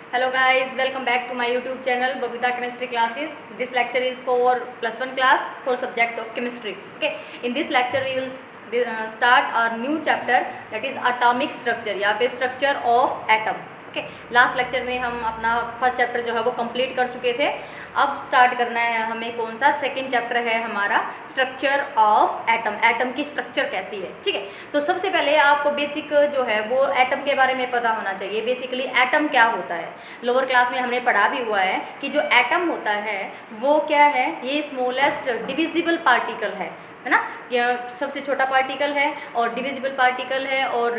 Hello guys, welcome back to my YouTube channel Babita Chemistry Classes. This lecture is for +1 class for subject of chemistry. Okay, in this lecture we will start our new chapter, that is atomic structure या फिर structure of atom. Okay, last lecture में हम अपना first chapter जो है वो complete कर चुके थे. अब स्टार्ट करना है हमें कौन सा, सेकंड चैप्टर है हमारा स्ट्रक्चर ऑफ एटम. एटम की स्ट्रक्चर कैसी है, ठीक है. तो सबसे पहले आपको बेसिक जो है वो एटम के बारे में पता होना चाहिए. बेसिकली एटम क्या होता है, लोअर क्लास में हमने पढ़ा भी हुआ है कि जो एटम होता है वो क्या है, ये स्मॉलेस्ट डिविजिबल पार्टिकल है ना. सबसे छोटा पार्टिकल है और डिविजिबल पार्टिकल है. और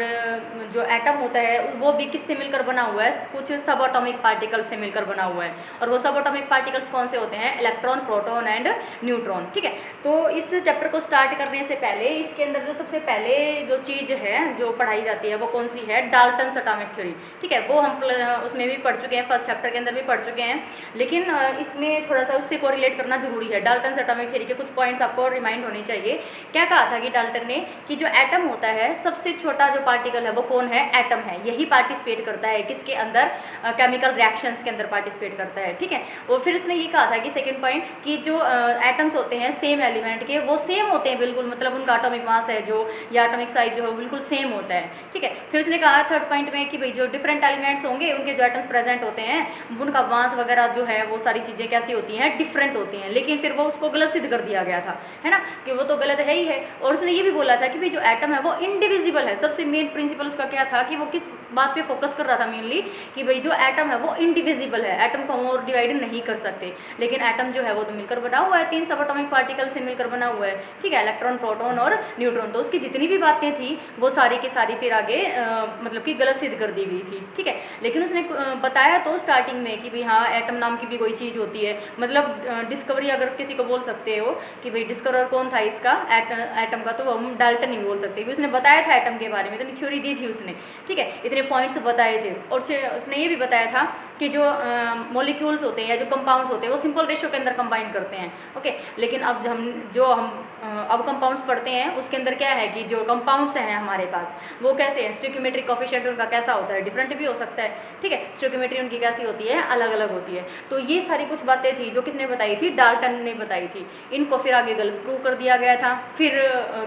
जो एटम होता है वो भी किससे मिलकर बना हुआ है, कुछ सब एटॉमिक पार्टिकल से मिलकर बना हुआ है. और वो सब एटॉमिक पार्टिकल्स कौन से होते हैं, इलेक्ट्रॉन, प्रोटॉन एंड न्यूट्रॉन, ठीक है. तो इस चैप्टर को स्टार्ट करने से पहले इसके अंदर जो सबसे पहले जो चीज़ है जो पढ़ाई जाती है वो कौन सी है, डाल्टन्स एटॉमिक थ्योरी, ठीक है. वो हम उसमें भी पढ़ चुके हैं, फर्स्ट चैप्टर के अंदर भी पढ़ चुके हैं, लेकिन इसमें थोड़ा सा उससे कोरिलेट करना जरूरी है. डाल्टन्स एटॉमिक थ्योरी के कुछ पॉइंट्स आपको रिमाइंड होने चाहिए. क्या कहा था कि डाल्टन ने कि जो एटम होता है सबसे छोटा जो पार्टिकल है वो कौन है, एटम है. यही पार्टिसिपेट करता है किसके अंदर, केमिकल रिएक्शंस के अंदर पार्टिसिपेट करता है, ठीक है. और फिर उसने ये कहा था कि सेकंड पॉइंट कि जो एटम्स होते हैं सेम एलिमेंट के वो सेम होते हैं बिल्कुल, मतलब उनका एटॉमिक मास है जो या एटॉमिक साइज जो है बिल्कुल सेम होता है, ठीक है. फिर उसने कहा थर्ड पॉइंट में कि भाई जो डिफरेंट एलिमेंट्स होंगे उनके जो एटम्स प्रेजेंट होते हैं उनका मास वगैरह जो है वो सारी चीज़ें कैसी होती हैं, डिफरेंट होती हैं. लेकिन फिर वो उसको गलत सिद्ध कर दिया गया था, है ना, कि वो तो गलत है ही है. और उसने ये भी बोला था कि भाई जो एटम है वो इंडिविजिबल है. सबसे मेन प्रिंसिपल उसका क्या था कि वो किस बात पे फोकस कर रहा था मेनली, कि भाई जो एटम है वो इंडिविजिबल है. एटम को हम और डिवाइड नहीं कर सकते, लेकिन एटम जो है वो तो मिलकर बना हुआ है, 3 सब एटॉमिक पार्टिकल से मिलकर बना हुआ है, ठीक है, इलेक्ट्रॉन, प्रोटॉन और न्यूट्रॉन. तो उसकी जितनी भी बातें थी वो सारी की सारी फिर आगे मतलब कि गलत सिद्ध कर दी गई थी, ठीक है. लेकिन उसने बताया तो स्टार्टिंग में कि भाई हाँ एटम नाम की भी कोई चीज़ होती है. मतलब डिस्कवरी अगर किसी को बोल सकते हो कि भाई डिस्कवर कौन था इसका एटम का, तो हम डाल्टन नहीं बोल सकते. उसने बताया था एटम के बारे में, इतनी थ्योरी दी थी उसने, ठीक है, इतने पॉइंट्स बताए थे. और उसने ये भी बताया था कि जो मॉलिक्यूल्स होते हैं या जो कंपाउंड्स होते हैं वो सिंपल रेशियो के अंदर कंबाइन करते हैं, ओके. लेकिन अब हम अब कंपाउंड्स पढ़ते हैं उसके अंदर क्या है कि जो कंपाउंड्स हैं हमारे पास वो कैसे हैं, स्टोइकियोमेट्रिक कोएफिशिएंट उनका कैसा होता है, डिफरेंट भी हो सकता है, ठीक है. स्टोइकियोमेट्री उनकी कैसी होती है, अलग अलग होती है. तो ये सारी कुछ बातें थी जो किसने बताई थी, डाल्टन ने बताई थी. इनको फिर आगे गलत प्रूव कर दिया गया था. फिर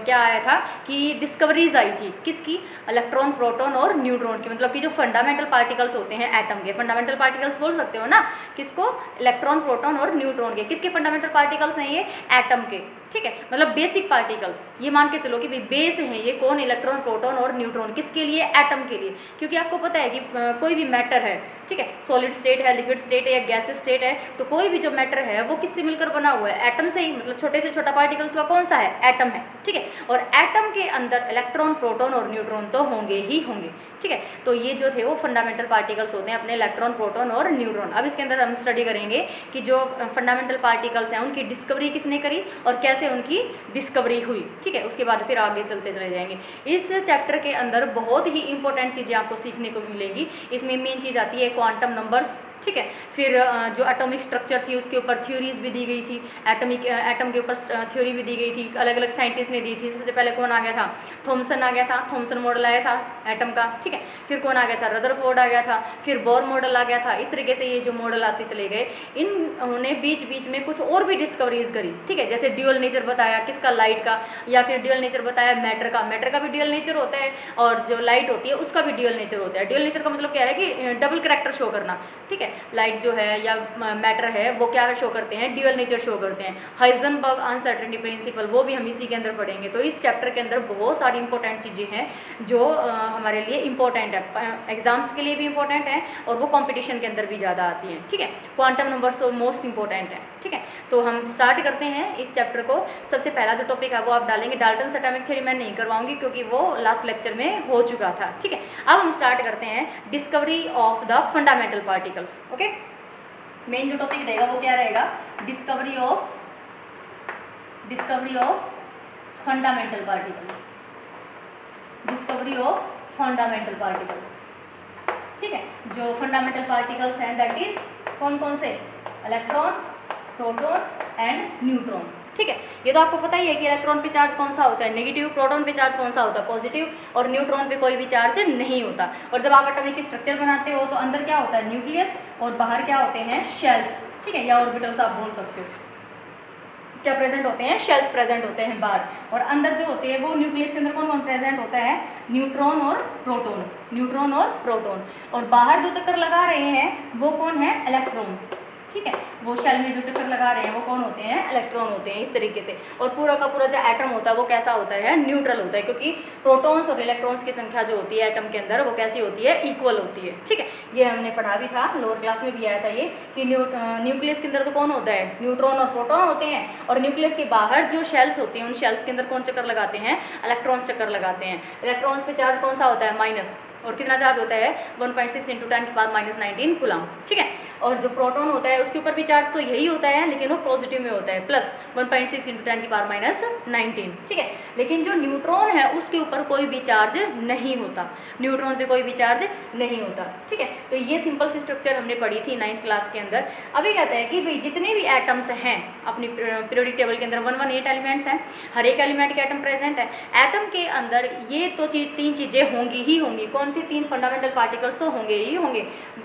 क्या आया था कि डिस्कवरीज आई थी किसकी, इलेक्ट्रॉन, प्रोटॉन और न्यूट्रॉन की. मतलब कि जो फंडामेंटल पार्टिकल्स होते हैं एटम के, फंडामेंटल पार्टिकल्स बोल सकते हो ना किसको, इलेक्ट्रॉन, प्रोटॉन और न्यूट्रॉन के. किसके फंडामेंटल पार्टिकल्स हैं ये, एटम के, ठीक है. मतलब बेसिक पार्टिकल्स, ये मान के चलो कि भाई बेस हैं ये कौन, इलेक्ट्रॉन, प्रोटॉन और न्यूट्रॉन. किसके लिए, एटम के लिए. क्योंकि आपको पता है कि कोई भी मैटर है, ठीक है, सॉलिड स्टेट है, लिक्विड स्टेट है या गैसेस स्टेट है, तो कोई भी जो मैटर है वो किससे मिलकर बना हुआ है, एटम से ही. मतलब छोटे से छोटा पार्टिकल उसका कौन सा है, एटम है, ठीक है. और एटम के अंदर इलेक्ट्रॉन, प्रोटॉन और न्यूट्रॉन तो होंगे ही होंगे, ठीक है. तो ये जो थे वो फंडामेंटल पार्टिकल्स होते हैं अपने, इलेक्ट्रॉन, प्रोटॉन और न्यूट्रॉन. अब इसके अंदर हम स्टडी करेंगे कि जो फंडामेंटल पार्टिकल्स हैं उनकी डिस्कवरी किसने करी और कैसे उनकी डिस्कवरी हुई, ठीक है. उसके बाद फिर आगे चलते चले जाएंगे. इस चैप्टर के अंदर बहुत ही इंपॉर्टेंट चीज़ें आपको सीखने को मिलेंगी. इसमें मेन चीज़ आती है क्वांटम नंबर्स, ठीक है. फिर जो एटॉमिक स्ट्रक्चर थी उसके ऊपर थ्योरीज भी दी गई थी, एटम के ऊपर थ्योरी भी दी गई थी, अलग अलग साइंटिस्ट ने दी थी. सबसे पहले कौन आ गया था, थॉमसन आ गया था, थॉमसन मॉडल आया था एटम का, ठीक है. फिर कौन आ गया था, रदरफोर्ड आ गया था. फिर बोर मॉडल आ गया था. इस तरीके से ये जो मॉडल आते चले गए, इन्होंने बीच बीच में कुछ और भी डिस्कवरीज करी, ठीक है. जैसे ड्यूअल नेचर बताया किसका, लाइट का, या फिर ड्यूअल नेचर बताया मैटर का. मैटर का भी ड्यूअल नेचर होता है और जो लाइट होती है उसका भी ड्यूअल नेचर होता है. ड्यूअल नेचर का मतलब क्या है कि डबल कैरेक्टर शो करना, ठीक है. लाइट जो है या मैटर है वो क्या शो करते हैं, ड्यूअल नेचर शो करते हैं. हाइजेनबर्ग अनसर्टेनिटी प्रिंसिपल, वो भी हम इसी के अंदर पढ़ेंगे. तो इस चैप्टर के अंदर बहुत सारी इंपॉर्टेंट चीज़ें हैं जो हमारे लिए इंपॉर्टेंट है, एग्जाम्स के लिए भी इंपॉर्टेंट है और वो कंपटीशन के अंदर भी ज़्यादा आती हैं, ठीक है. क्वांटम नंबर्स तो मोस्ट इंपॉर्टेंट है, ठीक है. तो हम स्टार्ट करते हैं इस चैप्टर को. सबसे पहला जो टॉपिक है वो आप डालेंगे, डाल्टन्स एटॉमिक थ्योरी मैं नहीं करवाऊंगी क्योंकि वो लास्ट लेक्चर में हो चुका था, ठीक है. अब हम स्टार्ट करते हैं discovery of the fundamental particles, okay. Main जो टॉपिक रहेगा वो क्या रहेगा, discovery of fundamental particles, discovery of fundamental particles, ठीक है. जो फंडामेंटल पार्टिकल्स हैं दैट इज कौन कौन से, इलेक्ट्रॉन, प्रोटॉन एंड न्यूट्रॉन, ठीक है। ये तो आपको पता ही है कि इलेक्ट्रॉन पे चार्ज कौन सा होता है नेगेटिव, प्रोटॉन पे चार्ज कौन सा होता है पॉजिटिव, और न्यूट्रॉन पे कोई भी चार्ज नहीं होता। और जब आप एटॉमिक स्ट्रक्चर बनाते हो तो अंदर क्या होता है न्यूक्लियस, और बाहर क्या होते हैं शेल्स, ठीक है, या ऑर्बिटल्स आप बोल सकते हो। क्या प्रेजेंट होते हैं, शेल्स प्रेजेंट होते हैं बाहर, और अंदर जो होते हैं वो न्यूक्लियस के अंदर कौन कौन प्रेजेंट होता है, न्यूट्रॉन और प्रोटॉन, न्यूट्रॉन और प्रोटॉन। और बाहर जो चक्कर लगा रहे हैं वो कौन है, इलेक्ट्रॉन्स, ठीक है। वो शेल में जो चक्कर लगा रहे हैं वो कौन होते हैं, इलेक्ट्रॉन होते हैं, इस तरीके से। और पूरा का पूरा जो एटम होता है वो कैसा होता है, न्यूट्रल होता है, क्योंकि प्रोटॉन्स और इलेक्ट्रॉन्स की संख्या जो होती है एटम के अंदर वो कैसी होती है, इक्वल होती है, ठीक है। ये हमने पढ़ा भी था, लोअर क्लास में भी आया था ये, कि न्यूक्लियस के अंदर तो कौन होता है, न्यूट्रॉन और प्रोटॉन होते हैं, और न्यूक्लियस के बाहर जो शेल्स होते हैं उन शेल्स के अंदर कौन चक्कर लगाते हैं, इलेक्ट्रॉन्स चक्कर लगाते हैं। इलेक्ट्रॉन्स पे चार्ज कौन सा होता है, माइनस, और कितना चार्ज होता है 1.6 × 10⁻⁻19 कूलम, ठीक है। और जो प्रोटॉन होता है उसके ऊपर भी चार्ज तो यही होता है, लेकिन वो पॉजिटिव में होता है, प्लस 1.6 × 10⁻⁻19, ठीक है। लेकिन जो न्यूट्रॉन है उसके ऊपर कोई भी चार्ज नहीं होता, न्यूट्रॉन पे कोई भी चार्ज नहीं होता, ठीक है। तो ये सिंपल सी स्ट्रक्चर हमने पढ़ी थी 9th क्लास के अंदर। अभी कहते हैं कि भाई जितने भी एटम्स हैं अपनी पीरियोडिक टेबल के अंदर 118 एलिमेंट्स हैं, हर एक एलिमेंट के एटम प्रेजेंट है। एटम के अंदर ये तो तीन चीज़ें होंगी ही होंगी, कौन सी तीन फंडामेंटल पार्टिकल्स तो होंगे ही होंगे,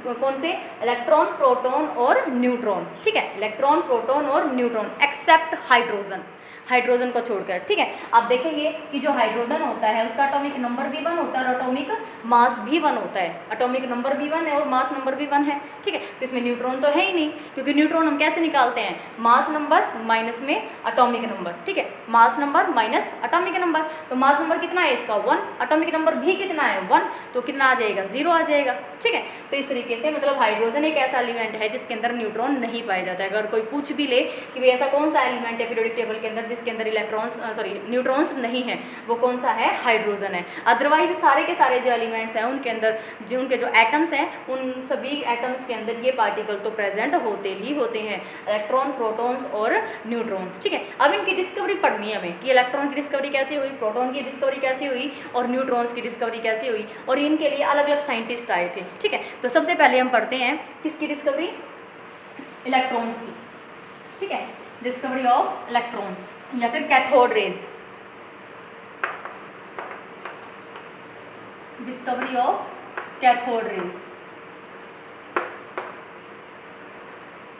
कौन से, इलेक्ट्रॉन, प्रोटॉन और न्यूट्रॉन, ठीक है। इलेक्ट्रॉन, प्रोटॉन और न्यूट्रॉन एक्सेप्ट हाइड्रोजन, हाइड्रोजन को छोड़कर, ठीक है। आप देखेंगे कि जो हाइड्रोजन होता है उसका एटॉमिक नंबर भी 1 होता है और एटॉमिक मास भी 1 होता है, एटॉमिक नंबर भी 1 है और मास नंबर भी 1 है, ठीक है। तो इसमें न्यूट्रॉन तो है ही नहीं, क्योंकि न्यूट्रॉन हम कैसे निकालते हैं, मास नंबर माइनस में एटॉमिक नंबर, ठीक है, mass number minus atomic number. तो मास नंबर कितना है इसका 1, एटॉमिक नंबर भी कितना है 1, तो कितना आ जाएगा 0 आ जाएगा, ठीक है। तो इस तरीके से मतलब हाइड्रोजन एक ऐसा एलिमेंट है जिसके अंदर न्यूट्रॉन नहीं पाया जाता है। अगर कोई पूछ भी ले कि भाई ऐसा कौन सा एलिमेंट है पीरियोडिक टेबल के अंदर जिसके अंदर न्यूट्रॉन्स नहीं है, वो कौन सा है, हाइड्रोजन है। अदरवाइज सारे के सारे जो एलिमेंट्स हैं उनके अंदर जो उनके जो एटम्स हैं उन सभी एटम्स के अंदर ये पार्टिकल तो प्रेजेंट होते ही होते हैं, इलेक्ट्रॉन, प्रोटॉन्स और न्यूट्रॉन्स, ठीक है। अब इनकी डिस्कवरी पढ़नी है हमें कि इलेक्ट्रॉन की डिस्कवरी कैसे हुई, प्रोटॉन की डिस्कवरी कैसे हुई और न्यूट्रॉन्स की डिस्कवरी कैसे हुई, और इनके लिए अलग अलग साइंटिस्ट आए थे, ठीक है। तो सबसे पहले हम पढ़ते हैं किसकी डिस्कवरी, इलेक्ट्रॉन्स की, ठीक है, डिस्कवरी ऑफ इलेक्ट्रॉन्स या फिर cathode rays, discovery of cathode rays,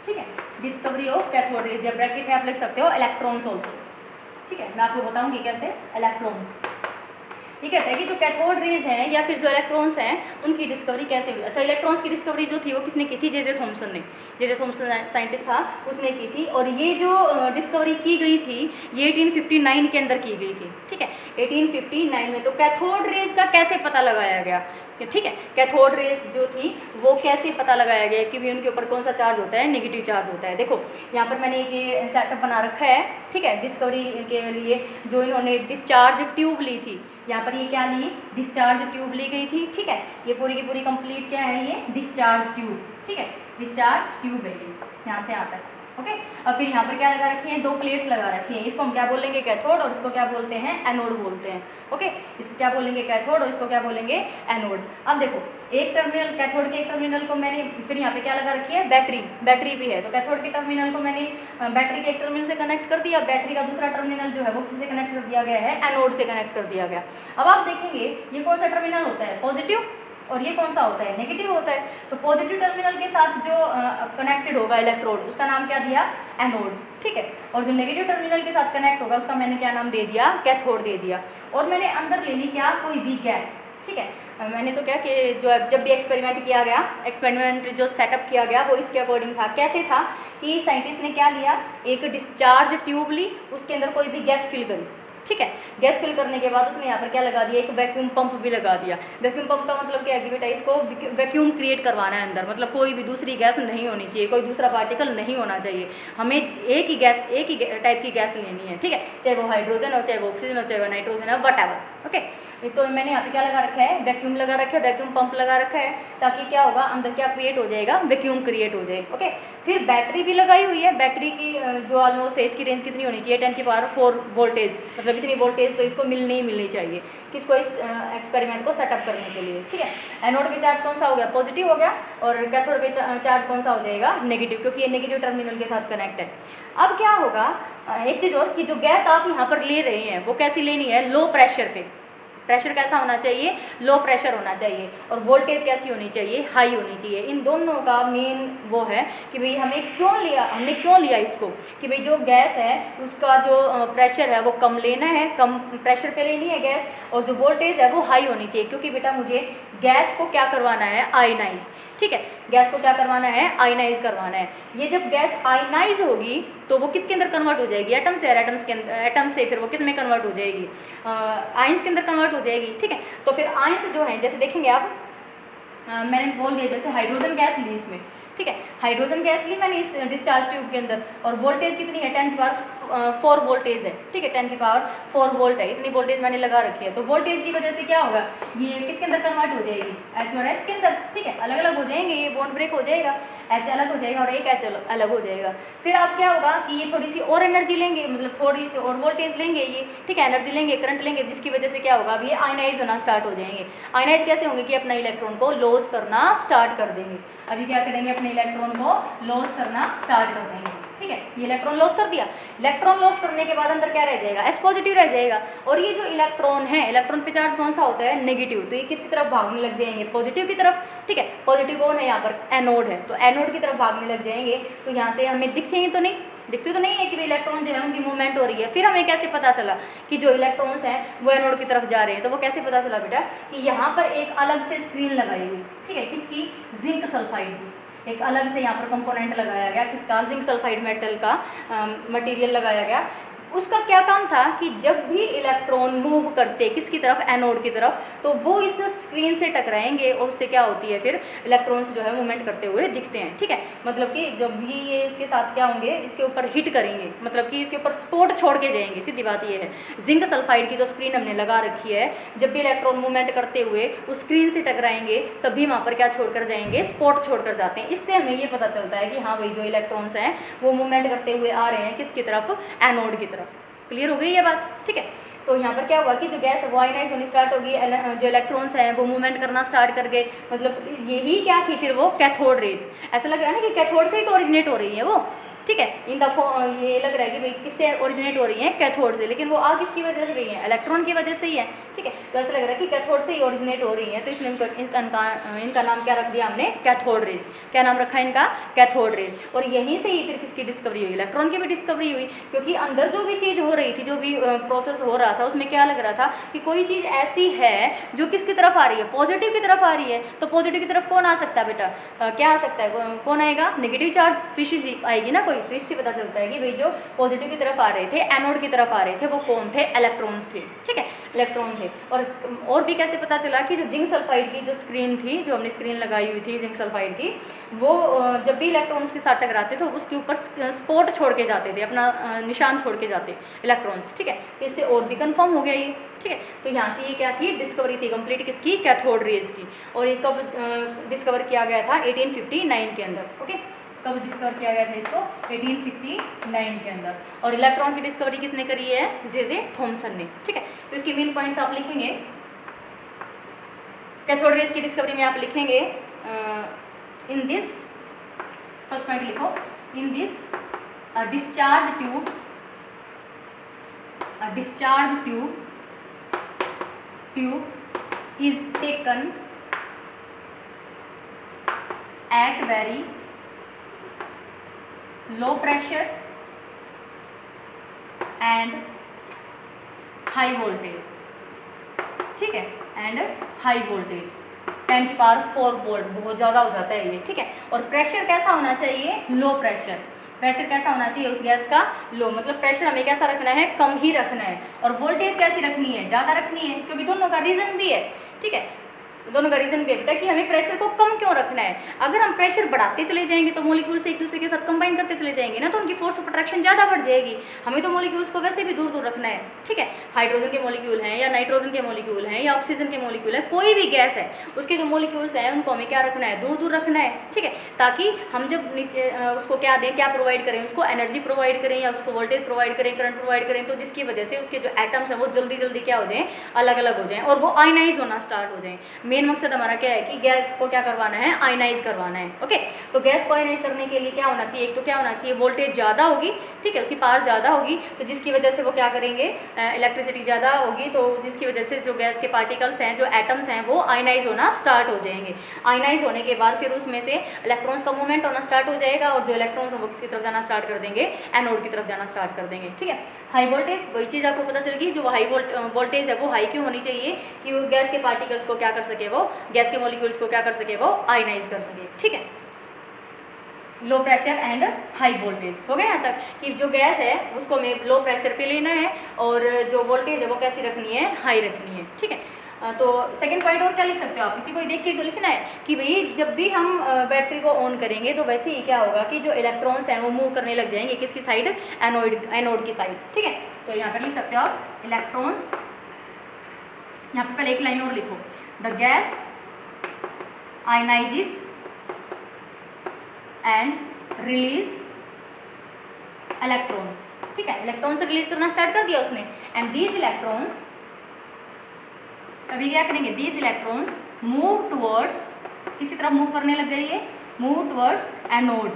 ठीक है, डिस्कवरी ऑफ कैथोड रेज, या ब्रैकेट में आप लिख सकते हो इलेक्ट्रॉन्स ऑल्सो, ठीक है। मैं आपको बताऊंगी कैसे, इलेक्ट्रॉन्स। ये कहता है कि जो कैथोड रेज हैं या फिर जो इलेक्ट्रॉन्स हैं उनकी डिस्कवरी कैसे हुई। अच्छा, इलेक्ट्रॉन्स की डिस्कवरी जो थी वो किसने की थी, जे थॉम्सन ने, जे थॉम्सन साइंटिस्ट था उसने की थी। और ये जो डिस्कवरी की गई थी ये 1859 के अंदर की गई थी, ठीक है, 1859 में। तो कैथोड रेज का कैसे पता लगाया गया, ठीक है, कैथोड रेज जो थी वो कैसे पता लगाया गया कि भी उनके ऊपर कौन सा चार्ज होता है, नेगेटिव चार्ज होता है। देखो यहाँ पर मैंने ये सेटअप बना रखा है, ठीक है, डिस्कवरी के लिए जो इन्होंने डिस्चार्ज ट्यूब ली थी, यहाँ पर ये क्या ली, डिस्चार्ज ट्यूब ली गई थी, ठीक है। ये पूरी की पूरी कंप्लीट क्या है, ये डिस्चार्ज ट्यूब, ठीक है, डिस्चार्ज ट्यूब है ये यहाँ से आता है, ओके। और फिर यहाँ पर क्या लगा रखी है, 2 प्लेट्स लगा रखी हैं, इसको हम क्या बोलेंगे, कैथोड, और इसको क्या बोलते हैं, एनोड बोलते हैं, ओके। इसको क्या बोलेंगे, कैथोड, और इसको क्या बोलेंगे, एनोड। अब देखो एक टर्मिनल, कैथोड के एक टर्मिनल को मैंने, फिर यहाँ पे क्या लगा रखी है, बैटरी, बैटरी भी है, तो कैथोड के टर्मिनल को मैंने बैटरी के एक टर्मिनल से कनेक्ट कर दिया, बैटरी का दूसरा टर्मिनल जो है वो किससे कनेक्ट कर दिया गया है, एनोड से कनेक्ट कर दिया गया। अब आप देखेंगे ये कौन सा टर्मिनल होता है, पॉजिटिव, और ये कौन सा होता है, नेगेटिव होता है। तो पॉजिटिव टर्मिनल के साथ जो कनेक्टेड होगा इलेक्ट्रोड उसका नाम क्या दिया, एनोड, ठीक है। और जो नेगेटिव टर्मिनल के साथ कनेक्ट होगा उसका मैंने क्या नाम दे दिया, कैथोड दे दिया। और मैंने अंदर ले ली क्या, कोई भी गैस, ठीक है। मैंने तो क्या कि जो जब भी एक्सपेरिमेंट किया गया, एक्सपेरिमेंट जो सेटअप किया गया वो इसके अकॉर्डिंग था। कैसे था कि साइंटिस्ट ने क्या लिया, एक डिस्चार्ज ट्यूब ली, उसके अंदर कोई भी गैस फिल करी, ठीक है। गैस फिल करने के बाद उसने यहाँ पर क्या लगा दिया, एक वैक्यूम पंप भी लगा दिया। वैक्यूम पंप का मतलब क्या है कि बेटा इसको वैक्यूम क्रिएट करवाना है अंदर, मतलब कोई भी दूसरी गैस नहीं होनी चाहिए, कोई दूसरा पार्टिकल नहीं होना चाहिए, हमें एक ही गैस, एक ही टाइप की गैस लेनी है, ठीक है, चाहे वो हाइड्रोजन हो, चाहे वो ऑक्सीजन हो, चाहे वो नाइट्रोजन हो, वट एवर, ओके। तो मैंने यहाँ पे क्या लगा रखा है, वैक्यूम लगा रखा है, वैक्यूम पंप लगा रखा है, ताकि क्या होगा अंदर क्या क्रिएट हो जाएगा, वैक्यूम क्रिएट हो जाए। ओके, फिर बैटरी भी लगाई हुई है। बैटरी की जो ऑलमोस्ट है इसकी रेंज कितनी होनी चाहिए, 10⁴ वोल्टेज, मतलब इतनी वोल्टेज तो इसको मिलनी चाहिए किसको, इस एक्सपेरिमेंट को सेटअप करने के लिए। ठीक है, एनोड पे चार्ज कौन सा हो गया, पॉजिटिव हो गया, और कैथोड पे चार्ज कौन सा हो जाएगा, नेगेटिव, क्योंकि ये नेगेटिव टर्मिनल के साथ कनेक्ट है। अब क्या होगा, एक चीज़ और कि जो गैस आप यहाँ पर ले रहे हैं वो कैसी लेनी है, लो प्रेशर पे। प्रेशर कैसा होना चाहिए, लो प्रेशर होना चाहिए, और वोल्टेज कैसी होनी चाहिए, हाई होनी चाहिए। इन दोनों का मेन वो है कि भाई हमने क्यों लिया इसको, कि भाई जो गैस है उसका जो प्रेशर है वो कम लेना है, कम प्रेशर पे लेनी है गैस, और जो वोल्टेज है वो हाई होनी चाहिए, क्योंकि बेटा मुझे गैस को क्या करवाना है, आयनाइज। ठीक है, गैस को क्या करवाना है, आयनाइज करवाना है। ये जब गैस आयनाइज होगी तो वो किसके अंदर कन्वर्ट हो जाएगी, एटम से, एटम से फिर वो किस में कन्वर्ट हो जाएगी, आयंस के अंदर कन्वर्ट हो जाएगी। ठीक है, तो फिर आयंस जो है, जैसे देखेंगे आप, मैंने बोल दिया जैसे हाइड्रोजन गैस ली इसमें। ठीक है, हाइड्रोजन गैस ली मैंने इस डिस्चार्ज ट्यूब के अंदर, और वोल्टेज कितनी है, 10⁴ वोल्टेज है। ठीक है, 10⁴ वोल्ट है, इतनी वोल्टेज मैंने लगा रखी है। तो वोल्टेज की वजह से क्या होगा, ये किसके अंदर कन्वर्ट हो जाएगी, H और H के अंदर। ठीक है, अलग अलग हो जाएंगे, ये बॉन्ड ब्रेक हो जाएगा, H अलग हो जाएगा और एक H अलग हो जाएगा। फिर अब क्या होगा कि ये थोड़ी सी और एनर्जी लेंगे, मतलब थोड़ी सी और वोल्टेज लेंगे ये। ठीक है, एनर्जी लेंगे, करंट लेंगे, जिसकी वजह से क्या होगा, अब ये आयनाइज होना स्टार्ट हो जाएंगे। आयनाइज कैसे होंगे कि अपना इलेक्ट्रॉन को लॉस करना स्टार्ट कर देंगे। अभी क्या करेंगे, अपने इलेक्ट्रॉन को लॉस करना स्टार्ट कर देंगे। ठीक है, ये इलेक्ट्रॉन लॉस कर दिया। इलेक्ट्रॉन लॉस करने के बाद अंदर क्या रह जाएगा, H पॉजिटिव रह जाएगा। और ये जो इलेक्ट्रॉन है, इलेक्ट्रॉन पे चार्ज कौन सा होता है, नेगेटिव, तो ये किसकी तरफ भागने लग जाएंगे, पॉजिटिव की तरफ। ठीक है, पॉजिटिव कौन है यहाँ पर, एनोड है, तो एनोड की तरफ भागने लग जाएंगे। तो यहाँ से हमें दिखेंगे तो नहीं, दिखती तो नहीं है कि भाई इलेक्ट्रॉन जो है उनकी मूवमेंट हो रही है। फिर हमें कैसे पता चला कि जो इलेक्ट्रॉन्स हैं वो एनोड की तरफ जा रहे हैं, तो वो कैसे पता चला बेटा, कि यहाँ पर एक अलग से स्क्रीन लगाई हुई। ठीक है, किसकी, जिंक सल्फाइड की, एक अलग से यहाँ पर कंपोनेंट लगाया गया, किसका, जिंक सल्फाइड मेटल का मटेरियल लगाया गया। उसका क्या काम था कि जब भी इलेक्ट्रॉन मूव करते किसकी तरफ, एनोड की तरफ, तो वो इस स्क्रीन से टकराएंगे और उससे क्या होती है, फिर इलेक्ट्रॉन्स जो है मूवमेंट करते हुए दिखते हैं। ठीक है, मतलब कि जब भी ये इसके साथ क्या होंगे, इसके ऊपर हिट करेंगे, मतलब कि इसके ऊपर स्पॉट छोड़ के जाएंगे। सीधी बात ये है, जिंक सल्फाइड की जो स्क्रीन हमने लगा रखी है, जब भी इलेक्ट्रॉन मूवमेंट करते हुए उस स्क्रीन से टकराएंगे तभी वहाँ पर क्या छोड़कर जाएंगे, स्पॉट छोड़कर जाते हैं। इससे हमें ये पता चलता है कि हाँ भाई जो इलेक्ट्रॉन्स हैं वो मूवमेंट करते हुए आ रहे हैं किसकी तरफ, एनोड की तरफ। क्लियर हो गई ये बात। ठीक है, तो यहाँ पर क्या हुआ कि जो गैस है वो आयनाइज होनी स्टार्ट होगी, जो इलेक्ट्रॉन्स हैं वो मूवमेंट करना स्टार्ट कर गए। मतलब यही क्या थी फिर वो, कैथोड रेज। ऐसा लग रहा है ना कि कैथोड से ही तो ओरिजिनेट हो रही है वो। ठीक है, इन द ये लग रहा है कि भाई किससे ओरिजिनेट हो रही है, कैथोड से, लेकिन वो आ किसकी वजह से रही है, इलेक्ट्रॉन की वजह से ही है। ठीक है, तो ऐसा लग रहा है कि कैथोड से ही ओरिजिनेट हो रही है, तो इसलिए इनका नाम क्या रख दिया हमने, कैथोड रेज। क्या नाम रखा है इनका, कैथोड रेज। और यहीं से ही फिर किसकी डिस्कवरी हुई, इलेक्ट्रॉन की भी डिस्कवरी हुई, क्योंकि अंदर जो भी चीज़ हो रही थी, जो भी प्रोसेस हो रहा था, उसमें क्या लग रहा था कि कोई चीज़ ऐसी है जो किसकी तरफ आ रही है, पॉजिटिव की तरफ आ रही है। तो पॉजिटिव की तरफ कौन आ सकता है बेटा, क्या आ सकता है, कौन आएगा, नेगेटिव चार्ज स्पीशीज आएगी ना कोई। तो इससे पता चलता है कि भाई जो पॉजिटिव की तरफ आ रहे थे, एनोड की तरफ आ रहे थे, वो कौन थे, इलेक्ट्रॉन्स थे। ठीक है, इलेक्ट्रॉन थे। और भी कैसे पता चला कि जो जिंक सल्फाइड की जो स्क्रीन थी, जो हमने स्क्रीन लगाई हुई थी जिंक सल्फाइड की, वो जब भी इलेक्ट्रॉन्स के साथ टकराते तो उसके ऊपर स्पॉट छोड़ के जाते थे, अपना निशान छोड़ के जाते इलेक्ट्रॉन्स। ठीक है, इससे और भी कंफर्म हो गया ये। ठीक है, तो यहाँ से ये क्या थी, डिस्कवरी थी कंप्लीट किसकी, कैथोड रेज की। और ये कब डिस्कवर किया गया था, 1859 के अंदर। ओके, कब डिस्कवर किया गया था इसको, 1859 के अंदर। और इलेक्ट्रॉन की डिस्कवरी किसने करी है, जे थॉमसन ने। ठीक है, तो इसके मेन पॉइंट्स आप लिखेंगे, कैथोड रेज की डिस्कवरी में आप लिखेंगे इन दिस, फर्स्ट पॉइंट लिखो, in this discharge tube is taken at very low pressure and high voltage. ठीक है, एंड हाई वोल्टेज, 10⁴ वोल्ट, बहुत ज़्यादा हो जाता है ये। ठीक है, और प्रेशर कैसा होना चाहिए, लो प्रेशर। प्रेशर कैसा होना चाहिए उस गैस का, लो, मतलब प्रेशर हमें कैसा रखना है, कम ही रखना है। और वोल्टेज कैसी रखनी है, ज़्यादा रखनी है, क्योंकि दोनों का रीज़न भी है। ठीक है, दोनों का रीजन भी है बेटा कि हमें प्रेशर को कम क्यों रखना है। अगर हम प्रेशर बढ़ाते चले जाएंगे तो मॉलिक्यूल्स एक दूसरे के साथ कंबाइन करते चले जाएंगे ना, तो उनकी फोर्स ऑफ अट्रैक्शन ज़्यादा बढ़ जाएगी। हमें तो मॉलिक्यूल्स को वैसे भी दूर दूर रखना है, ठीक है। हाइड्रोजन के मॉलिक्यूल हैं या नाइट्रोजन के मॉलिक्यूल हैं या ऑक्सीजन के मॉलिक्यूल हैं, कोई भी गैस है उसके जो मॉलिक्यूल्स हैं उनको हमें क्या रखना है, दूर दूर रखना है, ठीक है। ताकि हम जब नीचे उसको क्या दें, क्या प्रोवाइड करें, उसको एनर्जी प्रोवाइड करें या उसको वोल्टेज प्रोवाइड करें, करंट प्रोवाइड करें, तो जिसकी वजह से उसके जो एटम्स हैं वो जल्दी जल्दी क्या हो जाएं, अलग अलग हो जाएं और वो आयनाइज होना स्टार्ट हो जाएं। मेन मकसद हमारा क्या है कि गैस को क्या करवाना है, आयनाइज करवाना है। ओके, तो गैस को आयनाइज करने के लिए क्या होना चाहिए, एक तो क्या होना चाहिए, वोल्टेज ज़्यादा होगी, ठीक है, उसकी पावर ज़्यादा होगी, तो जिसकी वजह से वो क्या करेंगे, इलेक्ट्रिसिटी ज़्यादा होगी, तो जिसकी वजह से जो गैस के पार्टिकल्स हैं, जो एटम्स हैं, वो आयनाइज होना स्टार्ट हो जाएंगे। आयनाइज होने के बाद फिर उसमें से इलेक्ट्रॉन्स का मूवमेंट होना स्टार्ट हो जाएगा और जो इलेक्ट्रॉन्स हैं वो किसकी तरफ जाना स्टार्ट कर देंगे, एनोड की तरफ जाना स्टार्ट कर देंगे, ठीक है। हाई वोल्टेज, वही चीज़ आपको पता चलेगी, जो हाई वोल्टेज है वो हाई क्यों होनी चाहिए, कि वो गैस के पार्टिकल्स को क्या कर सके, वो गैस के मॉलिक्यूल्स को क्या कर सके, वो आयनाइज कर सके, ठीक है। Low pressure and high voltage हो गया यहाँ तक, कि जो गैस है उसको हमें लो प्रेशर पे लेना है और जो वोल्टेज है वो कैसी रखनी है, हाई रखनी है, ठीक है। तो सेकंड पॉइंट और क्या लिख सकते हो आप, इसी को देख के तो लिखना है कि भाई जब भी हम बैटरी को ऑन करेंगे तो वैसे ही क्या होगा कि जो इलेक्ट्रॉन्स हैं वो मूव करने लग जाएंगे, किसकी साइड, एनोड की साइड, ठीक है। तो यहाँ पर लिख सकते हो आप इलेक्ट्रॉन्स, यहाँ पर पहले एक लाइन और लिखो, the gas ionizes and release electrons, ठीक है। इलेक्ट्रॉन्स रिलीज करना स्टार्ट कर दिया उसने, एंड दीज इलेक्ट्रॉन्स, अभी क्या करेंगे, दीज इलेक्ट्रॉन्स मूव टुवर्ड्स, किसी तरफ मूव करने लग गई है, मूव टुवर्ड्स एनोड,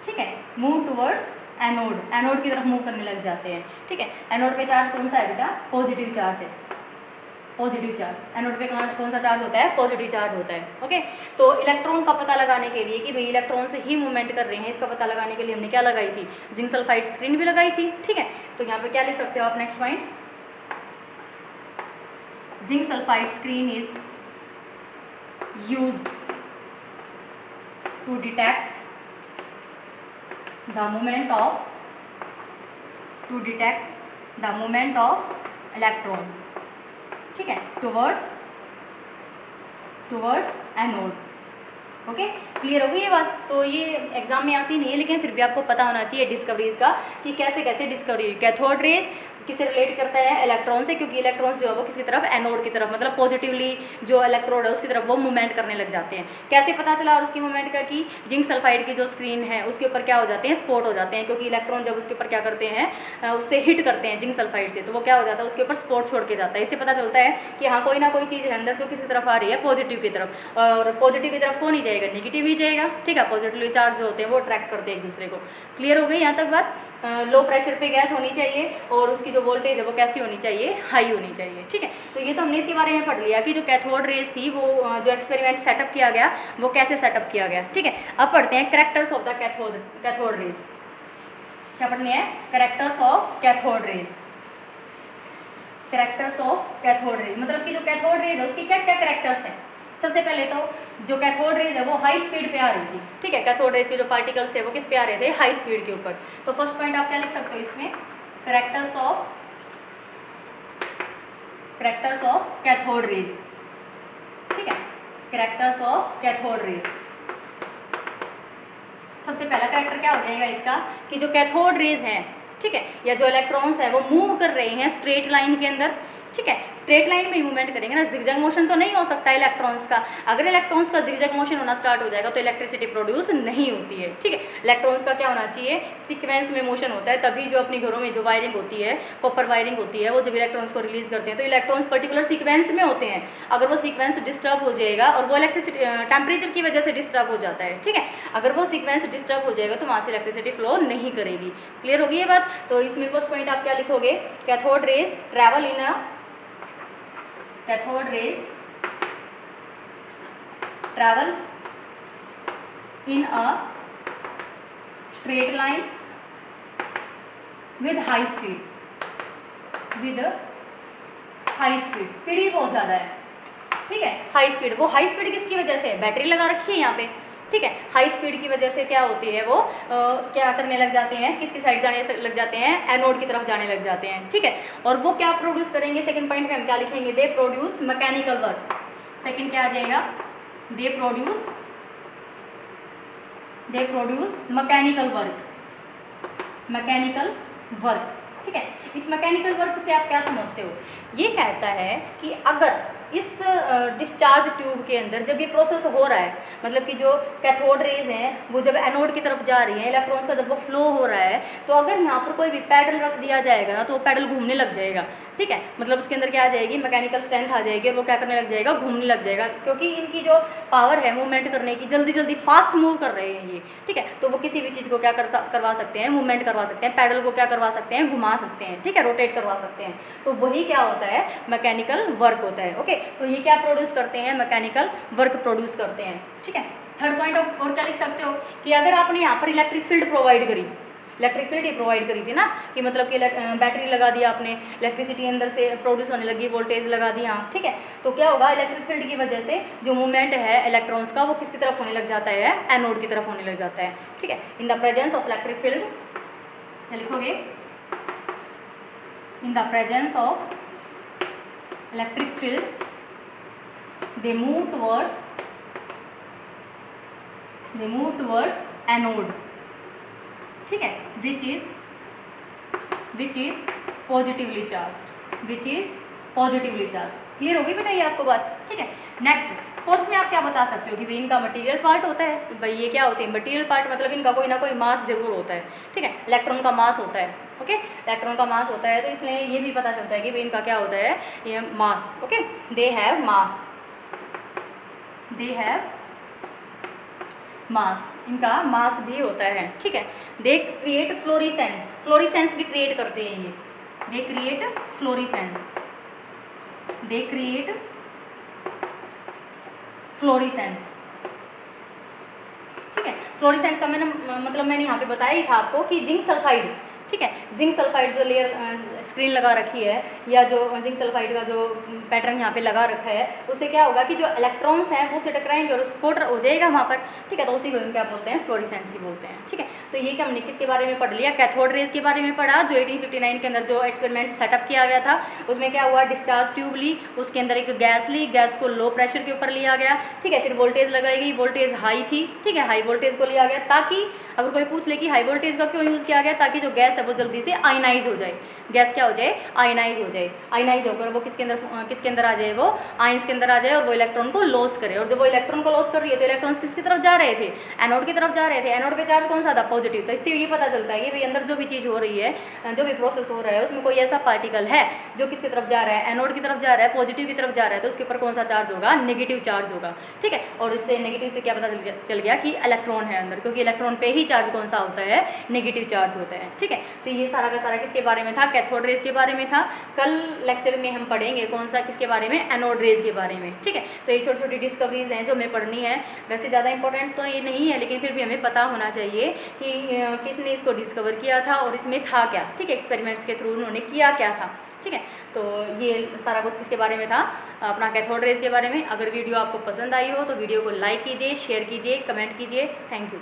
ठीक है, मूव टुवर्ड्स एनोड, एनोड की तरफ मूव करने लग जाते हैं, ठीक है। एनोड पे चार्ज कौन सा है बेटा, पॉजिटिव चार्ज है, पॉजिटिव चार्ज, एनोड पे कौन सा चार्ज होता है, पॉजिटिव चार्ज होता है, ओके। तो इलेक्ट्रॉन का पता लगाने के लिए कि भाई इलेक्ट्रॉन से ही मूवमेंट कर रहे हैं, इसका पता लगाने के लिए हमने क्या लगाई थी, जिंक सल्फाइड स्क्रीन भी लगाई थी, ठीक है। तो यहाँ पे क्या लिख सकते हो आप, next point, zinc sulphide screen is used to detect the movement of electrons, ठीक है, टुवर्ड्स एनोड, ओके। क्लियर हो गई ये बात। तो ये एग्जाम में आती नहीं है लेकिन फिर भी आपको पता होना चाहिए डिस्कवरीज का, कि कैसे कैसे डिस्कवरी हुई। कैथोड रेज किसे रिलेट करता है, इलेक्ट्रॉन से, क्योंकि इलेक्ट्रॉन्स जो है वो किसकी तरफ, एनोड की तरफ, मतलब पॉजिटिवली जो इलेक्ट्रोड है उसकी तरफ वो मूवमेंट करने लग जाते हैं। कैसे पता चला और उसकी मूवमेंट का, कि जिंक सल्फाइड की जो स्क्रीन है उसके ऊपर क्या हो जाते हैं, स्पॉट हो जाते हैं, क्योंकि इलेक्ट्रॉन जब उसके ऊपर क्या करते हैं, उससे हिट करते हैं जिंक सल्फाइड से, तो वो क्या हो जाता है, उसके ऊपर स्पॉट छोड़ के जाता है। इससे पता चलता है कि हाँ कोई ना कोई चीज़ है अंदर जो किसी तरफ आ रही है, पॉजिटिव की तरफ, और पॉजिटिव की तरफ कौन ही जाएगा, नेगेटिव ही जाएगा, ठीक है। पॉजिटिवली चार्ज जो होते हैं वो अट्रैक्ट करते हैं एक दूसरे को। क्लियर हो गई यहाँ तक बात। लो प्रेशर पे गैस होनी चाहिए और उसकी जो वोल्टेज है वो कैसी होनी चाहिए, हाई होनी चाहिए, ठीक है। तो ये तो हमने इसके बारे में पढ़ लिया कि जो कैथोड रेज थी वो जो एक्सपेरिमेंट सेटअप किया गया वो कैसे सेटअप किया गया, ठीक है। अब पढ़ते हैं characters of the cathode rays. क्या पढ़नी है, characters of cathode rays. Characters of cathode rays मतलब कि जो कैथोड रेज है उसकी क्या क्या कैरेक्टर्स हैं। सबसे पहले तो जो कैथोड रेज है वो हाई स्पीड पे आ रही थी, ठीक है। कैथोड रेज के जो पार्टिकल्स थे वो किस पे आ रहे थे, हाई स्पीड के ऊपर। तो फर्स्ट पॉइंट आप क्या लिख सकते हो इसमें, कैरेक्टर्स ऑफ कैथोड रेज, ठीक है। कैरेक्टर्स ऑफ कैथोड रेज, सबसे पहला कैरेक्टर क्या हो जाएगा इसका, कि जो कैथोड रेज हैं, ठीक है, या जो इलेक्ट्रॉन्स है वो मूव कर रहे हैं स्ट्रेट लाइन के अंदर, ठीक है। स्ट्रेट लाइन में ही मूवमेंट करेंगे ना, जिगजैग मोशन तो नहीं हो सकता है इलेक्ट्रॉन्स का। अगर इलेक्ट्रॉन्स का जिगजैग मोशन होना स्टार्ट हो जाएगा तो इलेक्ट्रिसिटी प्रोड्यूस नहीं होती है, ठीक है। इलेक्ट्रॉन्स का क्या होना चाहिए, सीक्वेंस में मोशन होता है, तभी जो अपने घरों में जो वायरिंग होती है, कॉपर वायरिंग होती है, वो जब इलेक्ट्रॉन्स को रिलीज करते हैं तो इलेक्ट्रॉन्स पर्टिकुलर सीक्वेंस में होते हैं। अगर वो सीक्वेंस डिस्टर्ब हो जाएगा, और वो इलेक्ट्रिसिटी टेम्परेचर की वजह से डिस्टर्ब हो जाता है, ठीक है, अगर वो सीक्वेंस डिस्टर्ब हो जाएगा तो वहाँ से इलेक्ट्रिसिटी फ्लो नहीं करेगी। क्लियर होगी ये बात। तो इसमें फर्स्ट पॉइंट आप क्या लिखोगे, cathode rays travel in a cathode rays travel in a straight line with high speed, speed भी बहुत ज़्यादा है, ठीक है। हाई स्पीड, वो हाई स्पीड किसकी वजह से, बैटरी लगा रखी है यहाँ पे, ठीक है। हाई स्पीड की वजह से क्या होती है, वो क्या करने लग जाते हैं, किसकी साइड जाने लग जाते हैं, एनोड की तरफ जाने लग जाते हैं, ठीक है। और वो क्या प्रोड्यूस करेंगे, सेकंड पॉइंट में हम क्या लिखेंगे, they produce mechanical work, second क्या आ जाएगा, दे प्रोड्यूस मैकेनिकल वर्क। ठीक है, इस मैकेनिकल वर्क से आप क्या समझते हो, ये कहता है कि अगर इस डिस्चार्ज ट्यूब के अंदर जब ये प्रोसेस हो रहा है, मतलब कि जो कैथोड रेज हैं वो जब एनोड की तरफ जा रही हैं, इलेक्ट्रॉन्स का जब वो फ्लो हो रहा है, तो अगर यहाँ पर कोई भी पैडल रख दिया जाएगा ना, तो वो पैडल घूमने लग जाएगा। ठीक है, मतलब उसके अंदर क्या आ जाएगी, मैकेनिकल स्ट्रेंथ आ जाएगी और वो क्या करने लग जाएगा, घूमने लग जाएगा, क्योंकि इनकी जो पावर है मूवमेंट करने की, जल्दी जल्दी फास्ट मूव कर रहे हैं ये। ठीक है, तो वो किसी भी चीज़ को क्या करवा सकते हैं, मूवमेंट करवा सकते हैं, पैडल को क्या करवा सकते हैं, घुमा सकते हैं। ठीक है, रोटेट करवा सकते हैं, तो वही क्या होता है, मैकेनिकल वर्क होता है। ओके, तो ये क्या प्रोड्यूस करते हैं, मैकेनिकल वर्क प्रोड्यूस करते हैं। ठीक है, थर्ड पॉइंट और क्या लिख सकते हो कि अगर आपने यहाँ पर इलेक्ट्रिक फील्ड प्रोवाइड करी, इलेक्ट्रिक फील्ड ही प्रोवाइड करी थी ना, कि मतलब कि बैटरी लगा दिया आपने, इलेक्ट्रिसिटी अंदर से प्रोड्यूस होने लगी, वोल्टेज लगा दी यहाँ। ठीक है, तो क्या होगा, इलेक्ट्रिक फील्ड की वजह से जो मूवमेंट है इलेक्ट्रॉन्स का वो किसकी तरफ होने लग जाता है, एनोड की तरफ होने लग जाता है। ठीक है, in the presence of electric field, क्या लिखोगे, in the presence of electric field they move towards anode। ठीक है, which is positively charged। Clear होगी बेटा ये आपको बात। ठीक है, नेक्स्ट फोर्थ में आप क्या बता सकते हो कि भाई इनका मटेरियल पार्ट होता है। तो भाई ये क्या होते हैं, मटेरियल पार्ट मतलब इनका कोई ना कोई मास जरूर होता है। ठीक है, इलेक्ट्रॉन का मास होता है। ओके, इलेक्ट्रॉन का मास होता है, तो इसलिए ये भी पता चलता है कि भाई इनका क्या होता है, ये मास। ओके, दे हैव मास, इनका मास भी होता है। ठीक है, दे क्रिएट फ्लोरिसेंस भी क्रिएट करते हैं ये, दे क्रिएट फ्लोरिसेंस। ठीक है, फ्लोरिसेंस का मैंने यहाँ पे बताया ही था आपको कि जिंक सल्फाइड। ठीक है, जिंक सल्फाइड जो लेयर स्क्रीन लगा रखी है, या जो जिंक सल्फाइड का जो पैटर्न यहाँ पे लगा रखा है, उससे क्या होगा कि जो इलेक्ट्रॉन्स हैं वो उसे टकराएंगे और स्पॉट हो जाएगा वहाँ पर। ठीक है, तो उसी को हम क्या बोलते हैं, फ्लोरिसेंस ही बोलते हैं। ठीक है, तो ये हमने किसके बारे में पढ़ लिया, कैथोड रेज के बारे में पढ़ा, जो 1859 के अंदर जो एक्सपेरिमेंट सेटअप किया गया था, उसमें क्या हुआ, डिस्चार्ज ट्यूब ली, उसके अंदर एक गैस ली, गैस को लो प्रेशर के ऊपर लिया गया। ठीक है, फिर वोल्टेज लगाई गई, वोल्टेज हाई थी। ठीक है, हाई वोल्टेज को लिया गया, ताकि अगर कोई पूछ ले कि हाई वोल्टेज का क्यों यूज़ किया गया, ताकि जो गैस है वो जल्दी से आयनाइज हो जाए। गैस क्या हो जाए, आयनाइज हो जाए। आयनाइज होकर वो किसके अंदर आ जाए, वो आयंस के अंदर आ जाए और वो इलेक्ट्रॉन को लॉस करे। और जब वो इलेक्ट्रॉन को लॉस कर रही है तो इलेक्ट्रॉन्स किसकी तरफ जा रहे थे, एनोड की तरफ जा रहे थे। एनोड पे चार्ज कौन सा था, पॉजिटिव। तो इससे ये पता चलता है कि भाई अंदर जो भी चीज़ हो रही है, जो भी प्रोसेस हो रहा है, उसमें कोई ऐसा पार्टिकल है जो किसकी तरफ जा रहा है, एनोड की तरफ जा रहा है, पॉजिटिव की तरफ जा रहा है, तो उसके ऊपर कौन सा चार्ज होगा, नेगेटिव चार्ज होगा। ठीक है, और इससे नेगेटिव से क्या पता चल गया कि इलेक्ट्रॉन है अंदर, क्योंकि इलेक्ट्रॉन पे ही चार्ज कौन सा होता है, नेगेटिव चार्ज होता है। ठीक है, तो ये सारा का सारा किसके बारे में था, कैथोड रेज के बारे में था। कल लेक्चर में हम पढ़ेंगे कौन सा, किसके बारे में, एनोड रेज के बारे में। ठीक है, तो ये छोटी छोटी डिस्कवरीज हैं जो हमें पढ़नी है। वैसे ज़्यादा इंपॉर्टेंट तो ये नहीं है, लेकिन फिर भी हमें पता होना चाहिए कि किसने इसको डिस्कवर किया था और इसमें था क्या। ठीक है, एक्सपेरिमेंट्स के थ्रू उन्होंने किया क्या था। ठीक है, तो ये सारा कुछ किसके बारे में था, अपना कैथोड रेज के बारे में। अगर वीडियो आपको पसंद आई हो तो वीडियो को लाइक कीजिए, शेयर कीजिए, कमेंट कीजिए। Thank you.